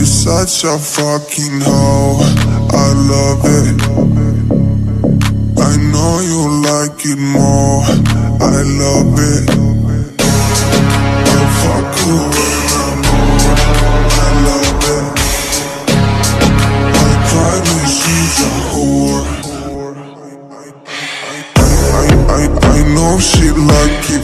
you're such a fucking hoe. I love it. I know you like it more. I love it. I fuck you when I'm bored. I love it. I promise she's a whore. I know she like it